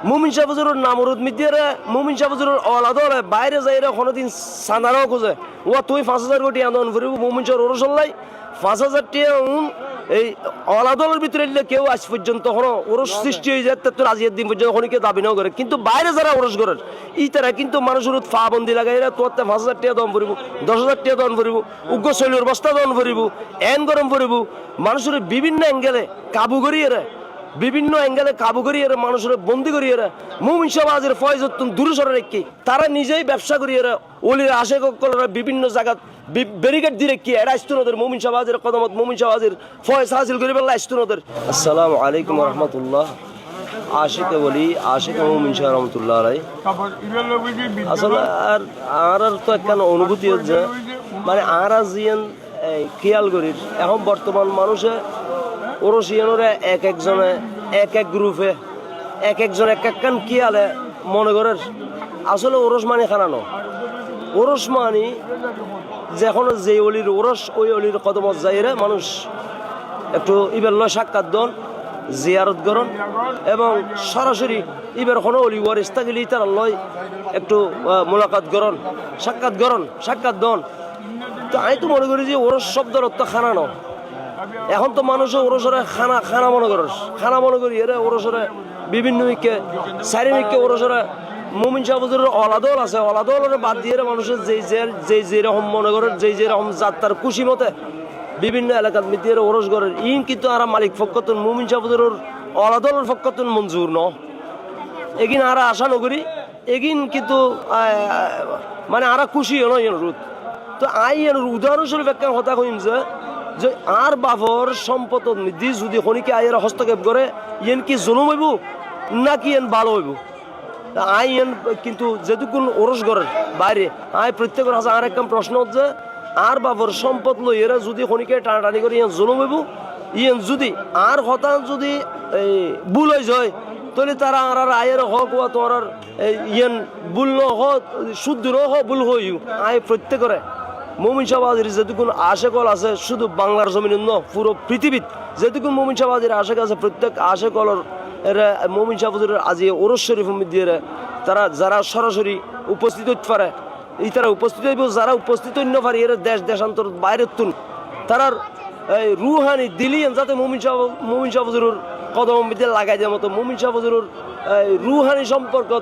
মুমিন শাহ হুজুরের নামরুদ মিদিয়ারে মুমিন শাহ হুজুরের অলাদলে বাইরে যাইরা কোনোদিন সানারাও খুঁজে ও তুই 5,000 কোটি আন্দোলন করিব মুমিন শাহ ওরসল্লাই 5,000 টিয়া এই অলাদলের ভিতরে কেউ আজ পর্যন্ত কোনো ওরস সৃষ্টি হয়ে যায় তোর আজিয়ের দিন পর্যন্ত অনেকে দাবি নাও করে কিন্তু বাইরে যারা ওরস করেন তারা কিন্তু মানুষের ফা বন্দি লাগাইরা তোর 5,000 টিয়া দন করিব 10,000 টিয়া দন করিব উগ্র শৈলীর বস্তা দন করিব এন গরম করিব মানুষের বিভিন্ন অ্যাঙ্গেলে কাবু করিয়ে বিভিন্ন অ্যাঙ্গেলে কাবু করিয়ে মানুষের বন্দি করিয়ে মুমিন সমাজের ফয়জত দূরে সরে রেখে তারা নিজেই ব্যবসা করিয়ে ওলির আশেক বিভিন্ন জায়গা ব্যারিকেড দিয়ে রেখে এরা ইস্তুনদের মুমিন সমাজের কদমত মুমিন সমাজের ফয়জ হাসিল করে ফেললা ইস্তুনদের। আসসালামু আলাইকুম রহমতুল্লাহ। আশিক বলি আশিক মুমিন শাহ রহমতুল্লাহ আলাই আসলে আর তো একখান অনুভূতি হচ্ছে মানে আর জিয়ান খেয়াল করি এখন বর্তমান মানুষে ওরসিয়ানরা এক একজনে এক এক গ্রুপে এক একজন এক একখান খেয়ালে মনে করে আসলে ওরস মানে খানানো ওরস মানি যখন যে অলির ওরস ওই অলির কদমত যাইরে মানুষ একটু ইবের লয় সাক্ষাৎ দন জিয়ারত করন এবং সরাসরি ইবের কোনো অলি ওয়ারিস থাকলে তার লয় একটু মোলাকাত করন সাক্ষাৎ দন। তো আমি তো মনে করি যে ওরস শব্দের অর্থ খানানো এখন তো মানুষ ওরসরে খানা মনে করি এরা ওরসরে বিভিন্ন মিকে চারি মিকে ওরসরে মুমিন শাহ হুজুরের অলাদল আছে অলাদলের বাদ দিয়ে মানুষের যেরকম মনে করেন যেরকম যাত্রার খুশি মতে বিভিন্ন এলাকার মিতিয়ে ওরস করেন ইন কিন্তু আর মালিক ফকতুন মুমিন শাহ হুজুরের অলাদলের ফকতুন মঞ্জুর ন এগিন আর আশা নগরী এগিন কিন্তু মানে আর খুশি নয় রুদ। তো উদাহরণস্বরূপ একটা কথা কইম যে আর বাবর সম্পদ নিধি যদি খনিকে আয়ের হস্তক্ষেপ করে ইয়েন কি জুলুম হইব নাকি এন ভালো হইব আইন কিন্তু যেটুকুন ওরস করেন বাইরে প্রত্যেকের আছে আর একটা প্রশ্ন হচ্ছে আর বাবর সম্পদ লই এরা যদি খনিকে টানাটানি করে ইয়েন জুলুম হইব ইয়েন যদি আর হতা যদি ভুল হয়ে যায় তাহলে তারা আর আয়ের হক বা তোমার ইয়েন ভুল ন হোক শুদ্ধ ন হোক ভুল হইব প্রত্যেকের মুমিন সমাজের যেটুকুন আশেকল আছে শুধু বাংলার জমিন ন পুরো পৃথিবীত যেটুকুন মুমিন সমাজের আশেক আছে প্রত্যেক আশেকলর এরা মুমিন সমাজের আজি ওরস শরীফ দিয়ে তারা যারা সরাসরি উপস্থিত হইতে পারে তারা উপস্থিত হইব যারা উপস্থিত হইন পারে এরা দেশান্তর বাইরের তুন তারার রুহানি দিলিয়েন যাতে মুমিন সমাজের কদম মিডিয়া লাগাই দেওয়ার মতো মুমিন সমাজের রুহানি সম্পর্ক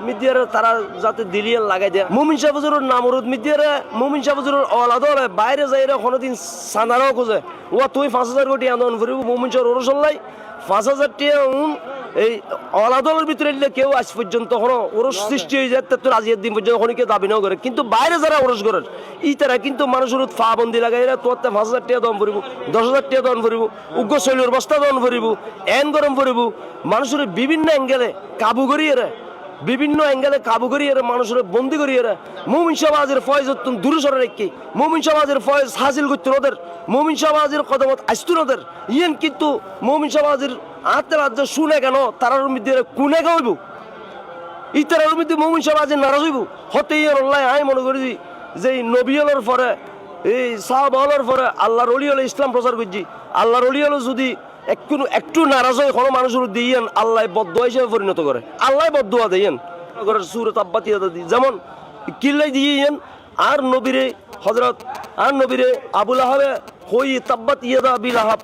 মিডিয়ারে তারা যাতে দিলিয়ান লাগাই দেয় মুমিন শাহ হুজুরের নামরুদ মিডিয়ারে মুমিন শাহ হুজুরের অলাদলে বাইরে যাইরা কোনোদিন সানারাও খুঁজে ও তুই 5,000 কোটি আন্দোলন করিব মুমিন শাহ ওরসল্লাই 5,000 টিয়া এই অলাদলের ভিতরে কেউ আজ পর্যন্ত কোনো ওরস সৃষ্টি হয়ে যায় তোর আজিয়ের দিন পর্যন্ত অনেকে দাবি নাও করে কিন্তু বাইরে যারা ওরস করেন তারা কিন্তু মানুষের ফা বন্দি লাগাইরা তোর 5,000 টিয়া দন করিব 10,000 টিয়া দন করিব উগ্র শৈলীর বস্তা দন করিব এন গরম করিব মানুষের বিভিন্ন অ্যাঙ্গেলে কাবু করিয়ে বিভিন্ন অ্যাঙ্গেলে কাবু করিয়ে মানুষের বন্দি করিয়ে মুমিন সমাজের ফয়জত দূরে সরে রেখে মুমিন সমাজের ফয়জ হাসিল করতে ওদের মুমিন সমাজের কদমত আসতুন ওদের ইয়েন কিন্তু মুমিন সমাজের আত্মে রাজ্য শুনে কেন তারার মধ্যে কুনে গাইব তারার মধ্যে মুমিন সমাজের নারাজ হইব হতে আল্লাহ আমি মনে করি যে নবী হলোর পরে এই সাহাবা হলোর পরে আল্লাহর অলি হলে ইসলাম প্রচার করছি আল্লাহর অলি হলো যদি একটু নারাজ হয় কোনো মানুষের দিয়েন আল্লাহ বদদুয়া হিসেবে পরিণত করে আল্লাহ বদদুয়া দেন সূরা তাব্বাতিয়া যেমন কিল্লাই দিয়েন আর নবীরে হযরত আর নবীরে আবুল আহাবে হই তাব্বাত ইয়াদা আবিল আহাব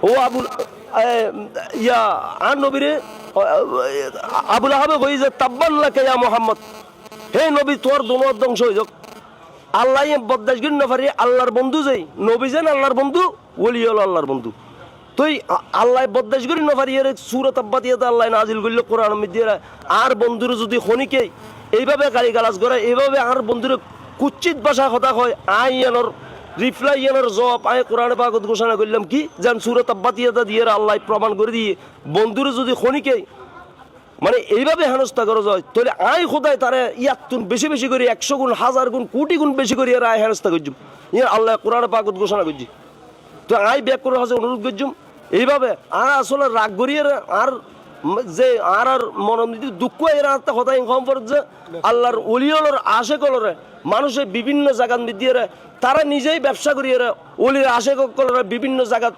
ও আবুল ইয়া আর নবীরে আবুল আহাবে হই যে তাব্বান লাকা ইয়া মুহাম্মদ হে নবী তোর দুনিয়া ধ্বংস হয়ে যাক আল্লাহ বদদাসগির না পারি আল্লাহর বন্ধু যাই নবী যেন আল্লাহর বন্ধু ওলি হলো আল্লাহর বন্ধু তুই আল্লাহ বদদাস করি না পারি সূরা তাব্বাতিয়াতে আল্লাহ নাজিল করল কোরআন মধ্যে আর বন্ধুর যদি খনিকে এইভাবে গালি গালাজ করে এইভাবে আর বন্ধুর কুচ্ছিত ভাষা কথা হয় আইয়ানোর রিপ্লাই ইয়ানোর জবাব আয় কোরআনে পাকত ঘোষণা করলাম কি যেন সূরা তাব্বাতিয়াতে দিয়ে আল্লাহ প্রমাণ করে দিয়ে বন্ধুর যদি খনিকে মানে এইভাবে হেনস্থা করা যায় তাহলে আয় খোদায় তারা ইয়াতুন বেশি বেশি করে 100 গুণ 1000 গুণ কোটি গুণ বেশি করে আয় হেনস্থা করছুম ইয়ে আল্লাহ কোরআনে পাকত ঘোষণা করছি। তো আয় ব্যাক করে হাসে অনুরোধ করছুম এইভাবে আর আসলে রাগ করিয়ে আর যে আর মনোনীতি দুঃখ এর আত্মা কথা ইনফর্ম করে যে আল্লাহর ওলিয়লর আশে কলরে মানুষের বিভিন্ন জায়গার দিয়ে তারা নিজেই ব্যবসা করিয়ে ওলির আশে কলরে বিভিন্ন জায়গা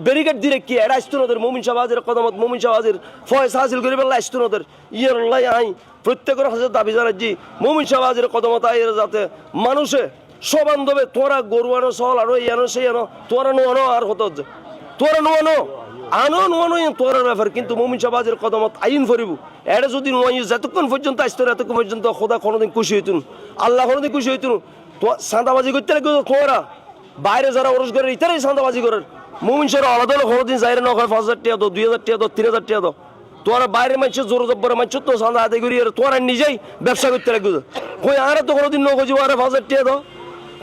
ব্যারিকেড দিয়ে কি এটা আসতো নদের মুমিন সমাজের কদমত মুমিন সমাজের ফয়সা হাসিল করে বেলা আসতো নদের ইয়ার লাই আই প্রত্যেকের হাজার দাবি জানাচ্ছি মুমিন সমাজের কদমত আইয়ের যাতে মানুষে সবান্ধবে তোরা গরু আনো সল আনো এই আনো সেই আনো তোরা নো আর হতো তোরা নো আনো তোরার ব্যাপার কিন্তু মুমিন সমাজের কদমত আইন ফরিব এটা যদি নোয়াই যতক্ষণ পর্যন্ত আসতো এতক্ষণ পর্যন্ত খোদা কোনোদিন খুশি হইতুন আল্লাহ কোনোদিন খুশি হইতুন তো সাঁদাবাজি করতে লাগে তোরা বাইরে যারা ওরস করে ইতারাই সাঁদাবাজি করেন মুমিন সর আলাদা কোনোদিন যাইরে না হয় 5,000 টাকা দো 2,000 টাকা দো 3,000 টাকা দো তোরা বাইরে মানছে জোর জব্বরে মানছে তো সাঁদা আদায় করি আর তোরা নিজেই ব্যবসা করতে লাগবে কই আর তো কোনোদিন ন খুঁজি আর 5,000 টাকা দো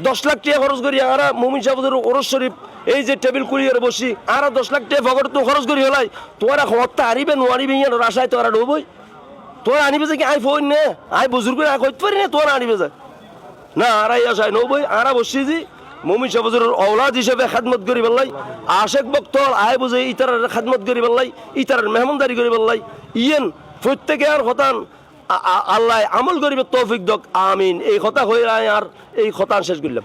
10 লাখ টাকা খরচ করি আর মুমিন সাহেবের ওরস শরীফ এই যে টেবিল কুলিয়ে বসি আর 10 লাখ টাকা ফকর তো খরচ করি হলাই তোরা হত্যা আনিবে নোয়ারিবে ইয়ার রাশায় তোরা ডুবই তোরা আনিবে যে কি আই ফোন নে আই বুজুর্গ আই কইতে পারি না তোরা আনিবে যে না আরাই আসায় নবই আরা বসি যে মুমিন সাহেবের ঔলাদ হিসেবে খেদমত করি বললাই আশেক বক্তল আয় বুঝে ইতারের খেদমত করি বললাই ইতারের মেহমানদারি করি বললাই ইয়েন প্রত্যেকে আর হতান আল্লাহ আমল করিবে তৌফিক দক আমিন এই কথা হয়ে আর এই কথা শেষ করলাম